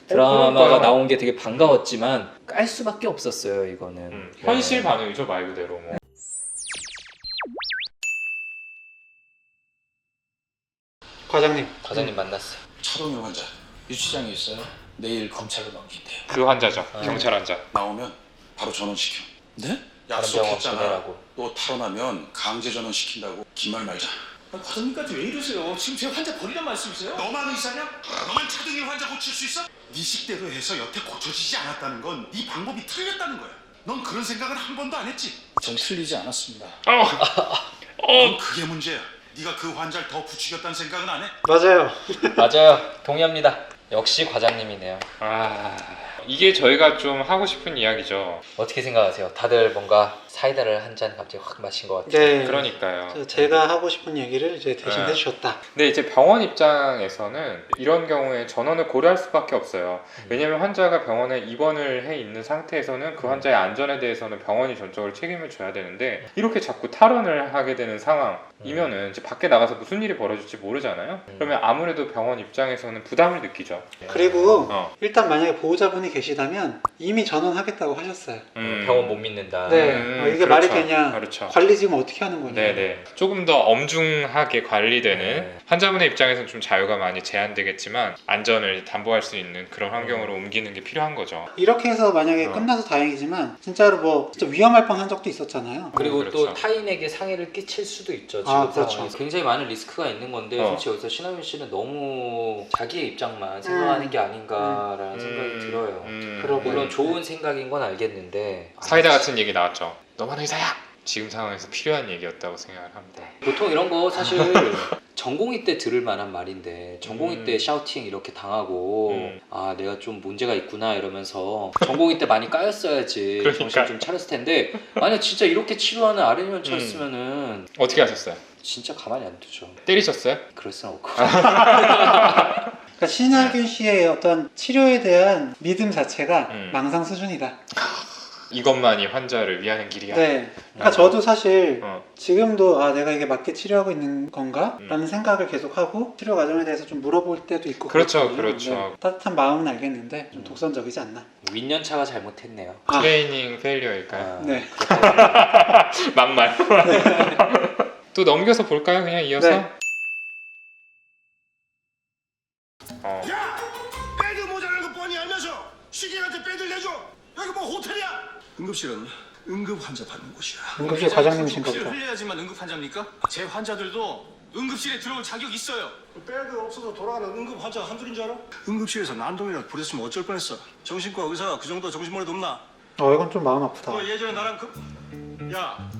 드라마가 나온 게 되게 반가웠지만 깔 수밖에 없었어요 이거는. 현실 반응이죠 말 그대로. 뭐. 과장님 만났어요. 차동현 환자 유치장에 있어요. 내일 검찰로 넘긴대요. 그 환자죠. 경찰 환자. 나오면 바로 전원시켜. 네? 다른 병원 약속했잖아. 보내라고. 또 탈원하면 강제 전원시킨다고. 긴 말 말자. 과장님까지 왜 이러세요? 지금 제 환자 버리란 말씀이세요? 너만 의사냐? 너만 차동현 환자 고칠 수 있어? 네 식대로 해서 여태 고쳐지지 않았다는 건 네 방법이 틀렸다는 거야. 넌 그런 생각은 한 번도 안 했지? 전 틀리지 않았습니다. 넌 그게 문제야. 네가 그 환자를 더 부추겼다는 생각은 안 해? 맞아요. 동의합니다. 역시 과장님이네요. 이게 저희가 좀 하고 싶은 이야기죠. 어떻게 생각하세요? 다들 뭔가 사이다를 한 잔 갑자기 확 마신 것 같아요. 네. 그러니까요. 제가 하고 싶은 얘기를 이제 대신 네. 해주셨다. 근데 이제 병원 입장에서는 이런 경우에 전원을 고려할 수밖에 없어요. 왜냐하면 환자가 병원에 입원을 해 있는 상태에서는 그 환자의 안전에 대해서는 병원이 전적으로 책임을 져야 되는데 이렇게 자꾸 탈원을 하게 되는 상황이면은 이제 밖에 나가서 무슨 일이 벌어질지 모르잖아요. 그러면 아무래도 병원 입장에서는 부담을 느끼죠. 그리고 일단 만약에 보호자분이 계시다면 이미 전원하겠다고 하셨어요. 병원 못 믿는다. 네. 이게 말이 되냐? 그렇죠. 관리 지금 어떻게 하는 거냐? 네네. 조금 더 엄중하게 관리되는 네. 환자분의 입장에서는 좀 자유가 많이 제한되겠지만 안전을 담보할 수 있는 그런 환경으로 옮기는 게 필요한 거죠. 이렇게 해서 만약에 끝나서 다행이지만 진짜로 뭐 진짜 위험할 뻔한 적도 있었잖아요. 그리고 그렇죠. 또 타인에게 상해를 끼칠 수도 있죠. 지금 그렇죠. 상황에서 굉장히 많은 리스크가 있는 건데 솔직히 여기서 신하균 씨는 너무 자기의 입장만 생각하는 게 아닌가라는 생각이 들어요. 그러고 물론 좋은 생각인 건 알겠는데 사이다 같은 얘기 나왔죠. 너만 의사야! 지금 상황에서 필요한 얘기였다고 생각을 합니다. 보통 이런 거 사실 전공의 때 들을 만한 말인데 전공의 때 샤우팅 이렇게 당하고 아 내가 좀 문제가 있구나 이러면서 전공의 때 많이 까였어야지 그러니까. 정신 좀 차렸을 텐데 만약 진짜 이렇게 치료하는 RN이원차였으면은 어떻게 하셨어요? 진짜 가만히 안 두죠. 때리셨어요? 그럴 순 없고. 그러니까 신하균 씨의 어떤 치료에 대한 믿음 자체가 망상 수준이다. 이것만이 환자를 위하는 길이야. 네. 그러니까 저도 사실 어. 지금도 아 내가 이게 맞게 치료하고 있는 건가? 라는 생각을 계속 하고 치료 과정에 대해서 좀 물어볼 때도 있고 그렇죠, 그렇거든요. 그렇죠. 네. 따뜻한 마음은 알겠는데 좀 독선적이지 않나? 윈년차가 잘못했네요. 트레이닝 페일리어일까요? 네. 막말. 또 넘겨서 볼까요? 그냥 이어서? 네. 야! 배드 모자라는 거 뻔히 알면서 시계한테 배드를 내줘! 여기 뭐 호텔이야? 응급실은 응급 환자 받는 곳이야. 응급실 과장님이신가 보다. 흘려야지만 응급 환자입니까? 제 환자들도 응급실에 들어올 자격 있어요. 배드 없어서 돌아가는 응급 환자 한둘인 줄 알아? 응급실에서 난동이라도 부렸으면 어쩔 뻔했어. 정신과 의사가 그 정도 정신머리도 없나? 이건 좀 마음 아프다. 너 예전에 나랑 야!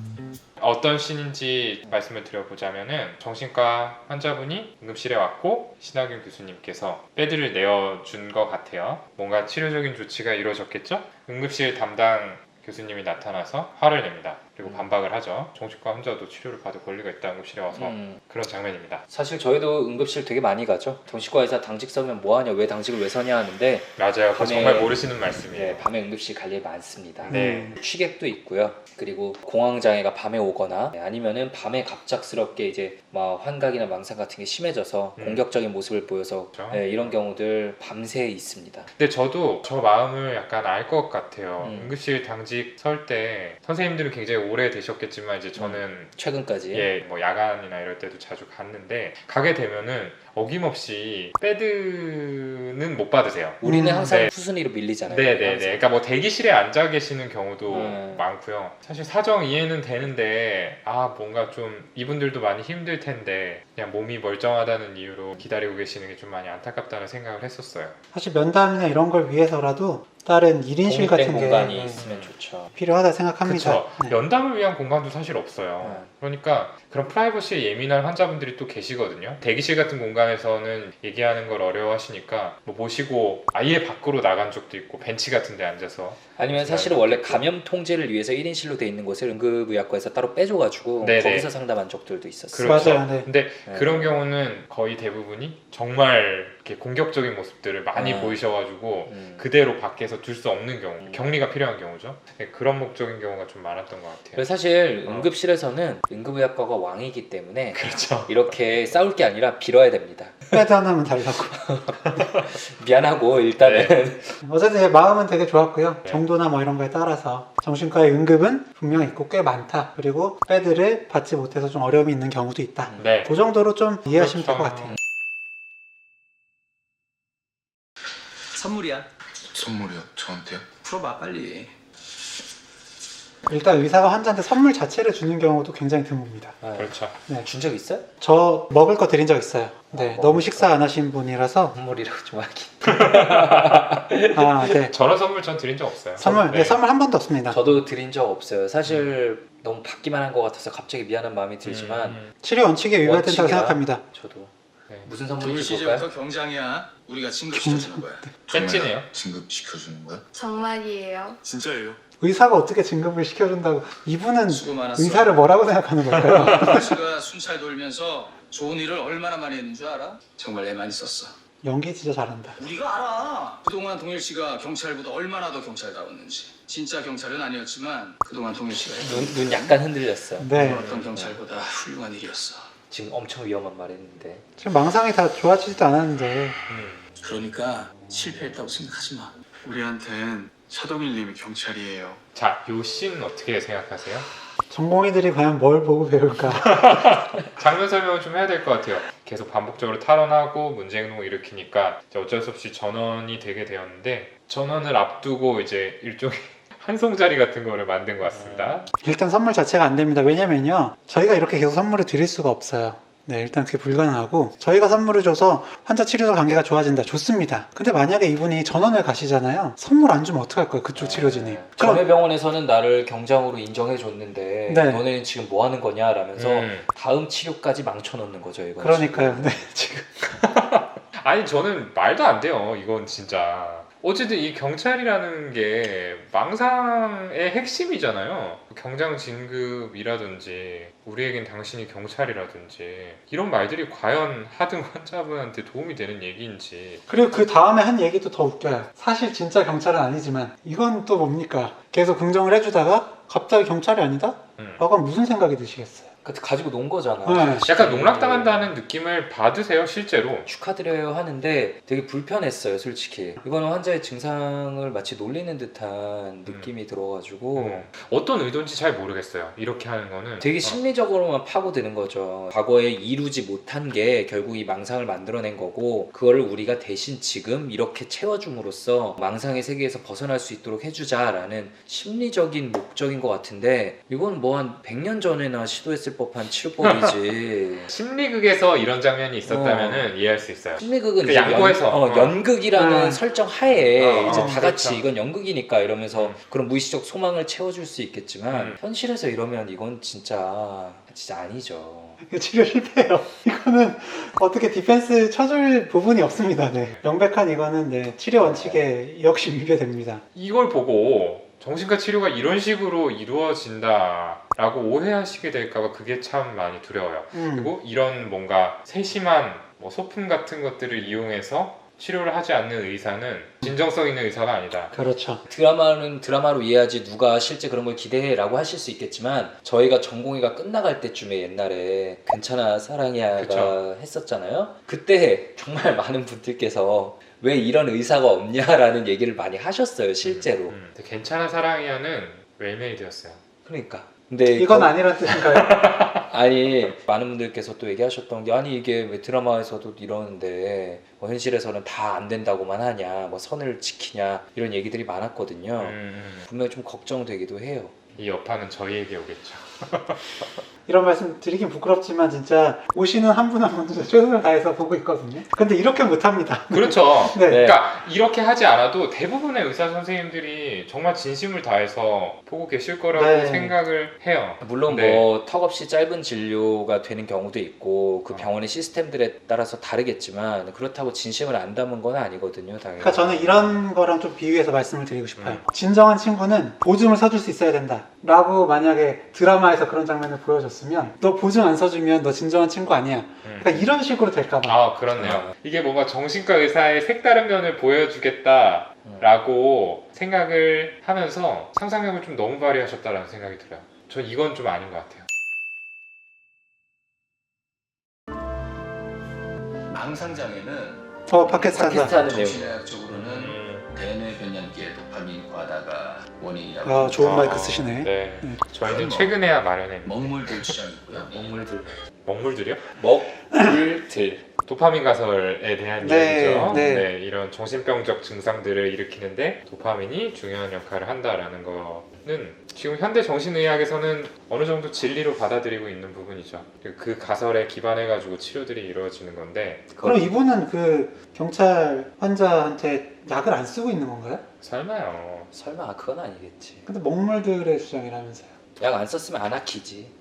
어떤 씬인지 말씀을 드려보자면은 정신과 환자분이 응급실에 왔고 신하균 교수님께서 패드를 내어준 것 같아요. 뭔가 치료적인 조치가 이루어졌겠죠? 응급실 담당 교수님이 나타나서 화를 냅니다. 그리고 반박을 하죠. 정신과 환자도 치료를 받을 권리가 있다 응급실에 와서. 그런 장면입니다. 사실 저희도 응급실 되게 많이 가죠. 정신과 의사 당직 서면 뭐하냐, 왜 당직을 왜 서냐 하는데 맞아요. 그거 밤에- 정말 모르시는 말씀이에요. 네, 밤에 응급실 갈 일 많습니다. 네. 취객도 있고요. 그리고 공황장애가 밤에 오거나 아니면은 밤에 갑작스럽게 이제 막 환각이나 망상 같은 게 심해져서 공격적인 모습을 보여서 그렇죠. 네, 이런 경우들 밤새 있습니다. 근데 저도 저 마음을 약간 알 것 같아요. 응급실 당직 설 때 선생님들은 굉장히 오래 되셨겠지만 이제 저는 최근까지 뭐 야간이나 이럴 때도 자주 갔는데 가게 되면은 어김없이 패드는 못 받으세요. 우리는 항상 네. 후순위로 밀리잖아요. 네네네. 항상. 그러니까 뭐 대기실에 앉아 계시는 경우도 많고요. 사실 사정 이해는 되는데 뭔가 좀 이분들도 많이 힘들 텐데 그냥 몸이 멀쩡하다는 이유로 기다리고 계시는 게 좀 많이 안타깝다는 생각을 했었어요. 사실 면담이나 이런 걸 위해서라도 다른 1인실 독립된 같은 게 공간이 있으면 좋죠. 필요하다 생각합니다. 그렇죠. 네. 면담을 위한 공간도 사실 없어요. 그러니까 그런 프라이버시에 예민한 환자분들이 또 계시거든요. 대기실 같은 공간에서는 얘기하는 걸 어려워하시니까 뭐 모시고 아예 밖으로 나간 적도 있고 벤치 같은 데 앉아서 아니면 사실은 원래 감염 통제를 위해서 1인실로 돼 있는 곳을 응급의학과에서 따로 빼줘가지고 네네. 거기서 상담한 적들도 있었어요. 그렇죠. 맞아요, 네. 근데 그런 경우는 거의 대부분이 정말 이렇게 공격적인 모습들을 많이 아. 보이셔가지고 그대로 밖에서 둘 수 없는 경우, 격리가 필요한 경우죠. 네, 그런 목적인 경우가 좀 많았던 것 같아요. 그래서 사실 응급실에서는 응급의학과가 왕이기 때문에 그렇죠. 이렇게 싸울 게 아니라 빌어야 됩니다. 패드 하나만 달라고. 미안하고 일단은 어쨌든 제 마음은 되게 좋았고요. 네. 정도나 뭐 이런 거에 따라서 정신과의 응급은 분명 있고 꽤 많다. 그리고 패드를 받지 못해서 좀 어려움이 있는 경우도 있다. 네. 그 정도로 좀 이해하시면 될 것 그렇죠. 같아요. 선물이야. 선물이요? 저한테요? 풀어봐 빨리. 일단 의사가 환자한테 선물 자체를 주는 경우도 굉장히 드뭅니다. 그렇죠. 준 적 있어요? 저 먹을 거 드린 적 있어요. 네, 너무 식사 안 하신 분이라서. 선물이라고 좀 하긴. 아, 네. 저런 선물 전 드린 적 없어요. 선물, 네, 선물 한 번도 없습니다. 저도 드린 적 없어요. 사실 너무 받기만 한 것 같아서 갑자기 미안한 마음이 들지만 치료 원칙에 위반된다고 원칙이라. 생각합니다. 저도 네. 무슨 올 선물인지 볼까요? 시즌부터 경장이야. 우리가 진급시켜주는 거야. 팬티네요. 진급시켜주는 거야? 정말이에요. 진짜예요? 의사가 어떻게 진급을 시켜준다고? 이분은 수고 많았어. 의사를 뭐라고 생각하는 걸까요? 경씨가 순찰 돌면서 좋은 일을 얼마나 많이 했는 줄 알아? 정말 애 많이 썼어. 연기 진짜 잘한다. 우리가 알아. 그동안 동일 씨가 경찰보다 얼마나 더 경찰다웠는지. 진짜 경찰은 아니었지만 그동안 동일 씨가 했던 눈 약간 흔들렸어요. 네. 어떤 경찰보다 훌륭한 일이었어. 지금 엄청 위험한 말 했는데 지금 망상이 다 좋아지지도 않았는데 그러니까 실패했다고 생각하지 마. 우리한텐 차동일님이 경찰이에요. 자, 요 씬 어떻게 생각하세요? 전공의들이 과연 뭘 보고 배울까? 장면 설명을 좀 해야 될 것 같아요. 계속 반복적으로 탈원하고 문제 행동을 일으키니까 이제 어쩔 수 없이 전원이 되게 되었는데 전원을 앞두고 이제 일종의 한송자리 같은 거를 만든 것 같습니다. 일단 선물 자체가 안 됩니다. 왜냐면요, 저희가 이렇게 계속 선물을 드릴 수가 없어요. 네, 일단 그게 불가능하고, 저희가 선물을 줘서 환자 치료자 관계가 좋아진다. 좋습니다. 근데 만약에 이분이 전원을 가시잖아요. 선물 안 주면 어떡할 거예요, 그쪽 치료진이. 전에 병원에서는 나를 경장으로 인정해 줬는데 네. 너네는 지금 뭐 하는 거냐 라면서 음. 다음 치료까지 망쳐놓는 거죠 이거. 그러니까요. 네, 지금. 아니 저는 말도 안 돼요. 이건 진짜. 어쨌든 이 경찰이라는 게 망상의 핵심이잖아요. 경장 진급이라든지 우리에겐 당신이 경찰이라든지 이런 말들이 과연 하등 환자분한테 도움이 되는 얘기인지. 그리고 그 다음에 한 얘기도 더 웃겨요. 사실 진짜 경찰은 아니지만, 이건 또 뭡니까? 계속 긍정을 해주다가 갑자기 경찰이 아니다? 라고 하면 무슨 생각이 드시겠어요? 가지고 논 거잖아. 네. 약간 농락당한다는 느낌을 받으세요 실제로? 축하드려요 하는데 되게 불편했어요 솔직히. 이거는 환자의 증상을 마치 놀리는 듯한 느낌이 들어가지고 어떤 의도인지 잘 모르겠어요. 이렇게 하는 거는 되게 심리적으로만 파고드는 거죠. 과거에 이루지 못한 게 결국 이 망상을 만들어낸 거고, 그거를 우리가 대신 지금 이렇게 채워줌으로써 망상의 세계에서 벗어날 수 있도록 해주자라는 심리적인 목적인 것 같은데, 이건 뭐 한 100년 전에나 시도했을 법한 치료법이지. 심리극에서 이런 장면이 있었다면은 이해할 수 있어요. 심리극은 그 이제 양보해서. 연극이라는 설정 하에 이제 다 같이 그렇죠. 이건 연극이니까 이러면서 그런 무의식적 소망을 채워줄 수 있겠지만 현실에서 이러면 이건 진짜 아니죠. 이거 치료 실패예요. 이거는 어떻게 디펜스 쳐줄 부분이 없습니다. 네. 명백한 이거는 네, 치료 원칙에 역시 위배됩니다. 이걸 보고 정신과 치료가 이런 식으로 이루어진다라고 오해하시게 될까봐 그게 참 많이 두려워요. 그리고 이런 뭔가 세심한 뭐 소품 같은 것들을 이용해서 치료를 하지 않는 의사는 진정성 있는 의사가 아니다. 그렇죠. 드라마는 드라마로 이해하지 누가 실제 그런 걸 기대해라고 하실 수 있겠지만, 저희가 전공의가 끝나갈 때쯤에 옛날에 괜찮아 사랑이야가 그쵸. 했었잖아요. 그때 정말 많은 분들께서 왜 이런 의사가 없냐라는 얘기를 많이 하셨어요 실제로. 근데 괜찮은 사랑이야는 웰메이드였어요. 그러니까 근데 이건 아니란 뜻인가요? 아니 많은 분들께서 또 얘기하셨던 게, 아니 이게 왜 드라마에서도 이러는데 뭐 현실에서는 다 안 된다고만 하냐, 뭐 선을 지키냐, 이런 얘기들이 많았거든요. 분명히 좀 걱정되기도 해요. 이 여파는 저희에게 오겠죠. 이런 말씀 드리긴 부끄럽지만 진짜 오시는 한 분 한 분도 최선을 다해서 보고 있거든요. 근데 이렇게 못합니다. 그렇죠. 네. 그러니까 이렇게 하지 않아도 대부분의 의사 선생님들이 정말 진심을 다해서 보고 계실 거라고 네. 생각을 해요. 물론 네. 뭐 턱없이 짧은 진료가 되는 경우도 있고 그 병원의 시스템들에 따라서 다르겠지만, 그렇다고 진심을 안 담은 건 아니거든요 당연히. 그러니까 저는 이런 거랑 좀 비유해서 말씀을 드리고 싶어요. 진정한 친구는 오줌을 사줄 수 있어야 된다 라고 만약에 드라마 드라마에서 그런 장면을 보여줬으면 너 보증 안 서주면 너 진정한 친구 아니야. 그러니까 이런 식으로 될까봐. 아, 그렇네요. 이게 뭔가 정신과 의사의 색다른 면을 보여주겠다라고 생각을 하면서 상상력을 좀 너무 발휘하셨다라는 생각이 들어요. 전 이건 좀 아닌 것 같아요. 망상장애는 팟캐스트 한다. 팟캐스트 하는 내용. 정신의학적으로는 대뇌 변연기의 도파민 과다가 원인이라고 좋은 마이크 쓰시네. 네. 저희는 최근에야 마련했는데. 먹물들 주장이고요. 먹물들. 먹물들이요? 먹물들. 도파민 가설에 대한 네, 이야기죠. 네. 네, 이런 정신병적 증상들을 일으키는데 도파민이 중요한 역할을 한다라는 거는 지금 현대 정신의학에서는 어느 정도 진리로 받아들이고 있는 부분이죠. 그 가설에 기반해가지고 치료들이 이루어지는 건데 그럼 이분은 그 경찰 환자한테 약을 안 쓰고 있는 건가요? 설마요. 설마 그건 아니겠지. 근데 먹물들의 주장이라면서요. 약 안 썼으면 아나키지.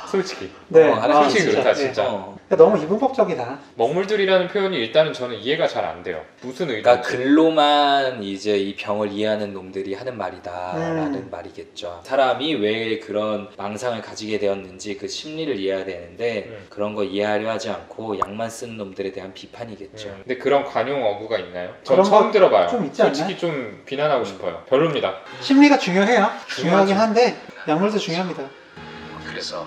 솔직히 네. 솔직히 그렇다 네. 진짜. 그러니까 너무 이분법적이다. 먹물들이라는 표현이 일단은 저는 이해가 잘 안 돼요. 무슨 그러니까 의도인지. 글로만 이제 이 병을 이해하는 놈들이 하는 말이다라는 말이겠죠. 사람이 왜 그런 망상을 가지게 되었는지 그 심리를 이해해야 되는데 그런 거 이해하려 하지 않고 약만 쓰는 놈들에 대한 비판이겠죠. 근데 그런 관용 어구가 있나요? 전 그런 처음 거 들어봐요. 좀 있지 솔직히 좀 비난하고 싶어요. 별로입니다. 심리가 중요해요. 중요하긴 한데 약물도 중요합니다. 그래서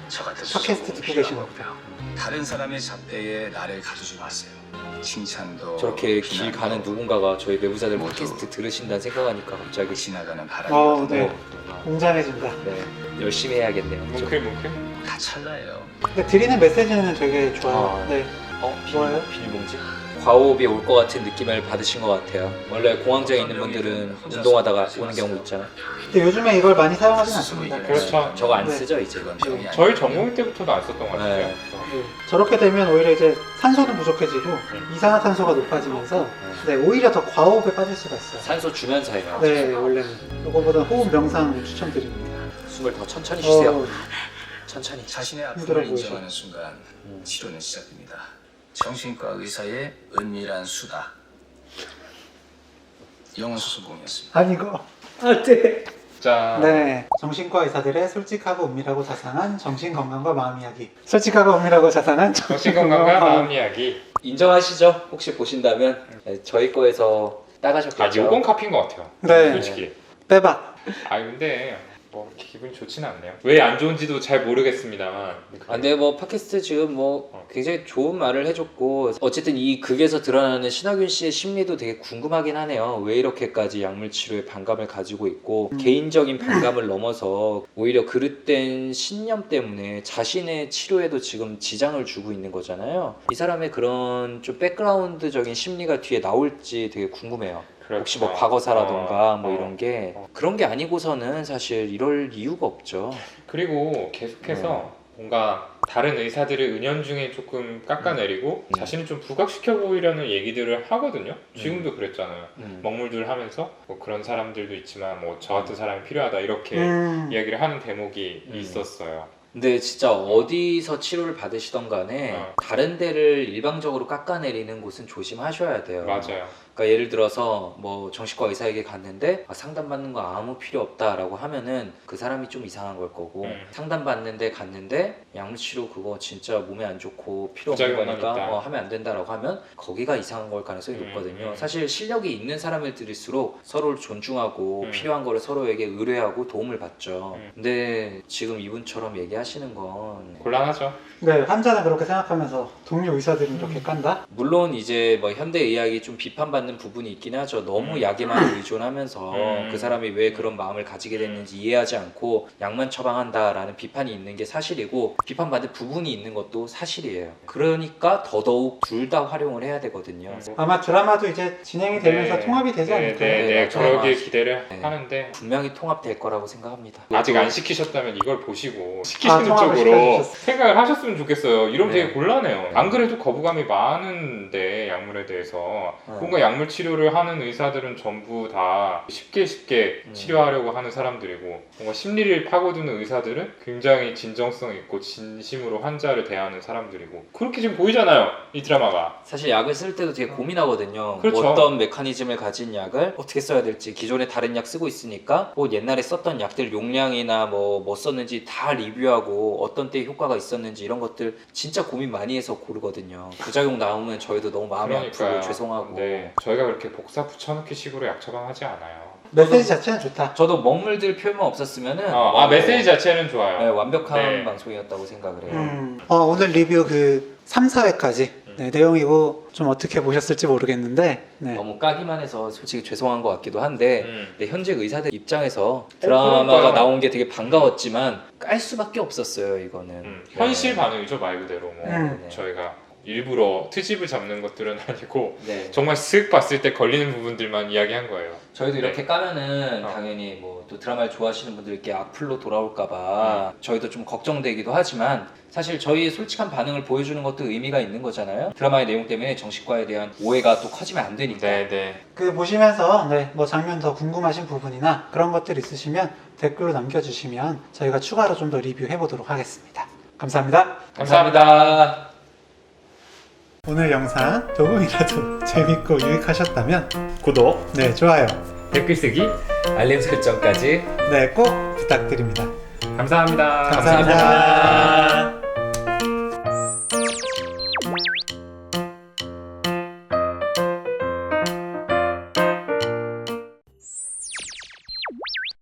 저 같은 팟캐스트 듣고 계시나 보다. 다른 사람의 자폐에 나를 가두지 마세요. 칭찬도 저렇게 길 비난도 가는 누군가가 저희 내부자들 모두 팟캐스트 들으신다는 생각하니까 갑자기 지나가는 바람이 네. 웅장해진다. 네, 열심히 해야겠네요. 뭉클뭉클? 다 찰나예요. 근데 드리는 메시지는 되게 좋아요. 아, 네. 뭐예요? 비닐봉지? 과호흡이 올 것 같은 느낌을 받으신 것 같아요. 원래 공황장애 있는 분들은 운동하다가 오는 경우 있잖아요. 근데 요즘에 이걸 많이 사용하진 않습니다. 그렇죠. 저거 안 네. 쓰죠 이제. 그건 병이 아니에요. 저희 전공 때부터도 안 썼던 것 같아요. 네. 저렇게 되면 오히려 이제 산소도 부족해지고 이산화탄소가 높아지면서 네, 오히려 더 과호흡에 빠질 수가 있어요. 산소 주면서 해요. 네, 원래는 이거보다 호흡 명상 추천드립니다. 숨을 더 천천히 쉬세요. 어, 천천히. 자신의 힘들어 아픔을 보이죠? 인정하는 순간 치료는 시작됩니다. 정신과 의사의 은밀한 수다. 영원 수수봉이었습니다. 아니 이거 안돼. 자, 네, 정신과 의사들의 솔직하고 은밀하고 자상한 정신 건강과 마음 이야기. 솔직하고 은밀하고 자상한 정신건강과 마음 이야기. 인정하시죠? 혹시 보신다면 네, 저희 거에서 아, 따가셨겠죠? 요건 카피인 것 같아요. 네. 솔직히. 빼박. 아, 근데 뭐 이렇게 기분이 좋지는 않네요. 왜 안 좋은지도 잘 모르겠습니다만. 아, 근데 뭐 팟캐스트 지금 뭐 굉장히 좋은 말을 해줬고 어쨌든 이 극에서 드러나는 신하균 씨의 심리도 되게 궁금하긴 하네요. 왜 이렇게까지 약물 치료에 반감을 가지고 있고 개인적인 반감을 넘어서 오히려 그릇된 신념 때문에 자신의 치료에도 지금 지장을 주고 있는 거잖아요. 이 사람의 그런 좀 백그라운드적인 심리가 뒤에 나올지 되게 궁금해요. 그렇죠. 혹시 뭐 과거사라던가 뭐 어. 이런 게 그런 게 아니고서는 사실 이럴 이유가 없죠. 그리고 계속해서 뭔가 다른 의사들의 은연중에 조금 깎아내리고 자신을 좀 부각시켜 보이려는 얘기들을 하거든요. 지금도 그랬잖아요. 먹물들 하면서 뭐 그런 사람들도 있지만 뭐 저 같은 사람이 필요하다 이렇게 이야기를 하는 대목이 있었어요. 근데 진짜 어디서 치료를 받으시던 간에 다른 데를 일방적으로 깎아내리는 곳은 조심하셔야 돼요. 맞아요. 그러니까 예를 들어서 뭐 정신과 의사에게 갔는데 상담받는 거 아무 필요 없다라고 하면은 그 사람이 좀 이상한 걸 거고 상담받는데 갔는데 약물치료 그거 진짜 몸에 안 좋고 필요 없는 부작용만 거니까 있다. 하면 안 된다라고 하면 거기가 이상한 걸 가능성이 높거든요. 사실 실력이 있는 사람들일수록 서로를 존중하고 필요한 거를 서로에게 의뢰하고 도움을 받죠. 근데 지금 이분처럼 얘기하시는 건 곤란하죠. 네, 환자는 그렇게 생각하면서 동료 의사들이 이렇게 깐다? 물론 이제 뭐 현대 의학이 좀 비판받는 부분이 있긴 하죠. 너무 약에만 의존하면서 그 사람이 왜 그런 마음을 가지게 됐는지 이해하지 않고 약만 처방한다라는 비판이 있는 게 사실이고 비판받는 부분이 있는 것도 사실이에요. 그러니까 더더욱 둘 다 활용을 해야 되거든요. 아마 드라마도 이제 진행이 되면서 통합이 되지 않을까요? 네, 맞아요. 그러길 기대를 네. 하는데 분명히 통합될 거라고 생각합니다. 아직 안 시키셨다면 이걸 보시고 시키시는 통합을 쪽으로 시켜주셨어요. 생각을 하셨으면 좋겠어요. 이러면 네. 되게 곤란해요. 안 그래도 거부감이 많은데 약물에 대해서 뭔가 약물 치료를 하는 의사들은 전부 다 쉽게 치료하려고 하는 사람들이고, 뭔가 심리를 파고드는 의사들은 굉장히 진정성 있고 진심으로 환자를 대하는 사람들이고, 그렇게 지금 보이잖아요, 이 드라마가. 사실 약을 쓸 때도 되게 고민하거든요. 그렇죠. 뭐 어떤 메커니즘을 가진 약을 어떻게 써야 될지, 기존에 다른 약 쓰고 있으니까 뭐 옛날에 썼던 약들 용량이나 뭐 썼는지 다 리뷰하고 어떤 때 효과가 있었는지 이런 것들 진짜 고민 많이 해서 고르거든요. 부작용 나오면 저희도 너무 마음이 아프고 죄송하고. 네, 저희가 그렇게 복사 붙여넣기 식으로 약 처방하지 않아요. 메시지 자체는 좋다. 저도 먹물들 표현만 없었으면은 메시지 자체는 좋아요. 네, 완벽한 네. 방송이었다고 생각을 해요. 오늘 리뷰 그 3, 4회까지 내용이고 좀 어떻게 보셨을지 모르겠는데 너무 까기만 해서 솔직히 죄송한 것 같기도 한데 근데 현직 의사들 입장에서 그러니까요. 드라마가 나온 게 되게 반가웠지만 깔 수밖에 없었어요 이거는. 현실 반응이죠, 말 그대로. 뭐 네. 저희가 일부러 트집을 잡는 것들은 아니고 네. 정말 쓱 봤을 때 걸리는 부분들만 이야기한 거예요. 저희도 이렇게 네. 까면은 당연히 뭐 또 드라마를 좋아하시는 분들께 악플로 돌아올까봐 저희도 좀 걱정되기도 하지만 사실 저희의 솔직한 반응을 보여주는 것도 의미가 있는 거잖아요. 드라마의 내용 때문에 정신과에 대한 오해가 또 커지면 안 되니까. 네. 그 보시면서 뭐 장면 더 궁금하신 부분이나 그런 것들 있으시면 댓글로 남겨주시면 저희가 추가로 좀 더 리뷰해 보도록 하겠습니다. 감사합니다. 감사합니다. 오늘 영상 조금이라도 재밌고 유익하셨다면 구독, 좋아요, 댓글 쓰기 알림 설정까지 꼭 부탁드립니다. 감사합니다. 감사합니다.